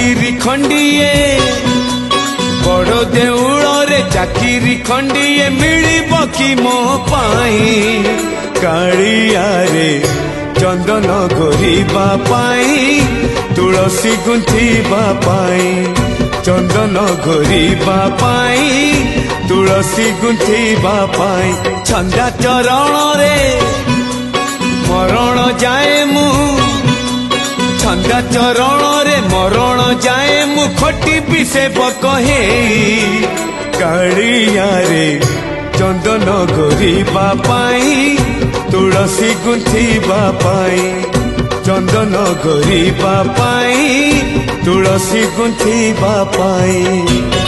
ଚାକିରି ଖଣ୍ଡିଏ ବଡ଼ ଦେଉଳରେ ଚାକିରି ଖଣ୍ଡିଏ ମିଳିବ କି ମୋ ପାଇଁ କାଳିଆରେ ଚନ୍ଦନ ଘୋରିବା ପାଇଁ ତୁଳସୀ ଗୁନ୍ଥିବା ପାଇଁ ଚନ୍ଦନ ଘୋରିବା ପାଇଁ ତୁଳସୀ ଗୁନ୍ଥିବା ପାଇଁ ଛନ୍ଦା ଚରଣରେ ମରଣ ଯାଏ ମୁଁ ଛନ୍ଦା ଚରଣରେ ମରଣ ଯାଏ ମୁଁ ଖଟିବି ସେବକ ହେଇ କାଳିଆରେ ଚନ୍ଦନ ଘୋରିବା ପାଇଁ ତୁଳସୀ ଗୁନ୍ଥିବା ପାଇଁ ଚନ୍ଦନ ଘୋରିବା ପାଇଁ ତୁଳସୀ ଗୁନ୍ଥିବା ପାଇଁ।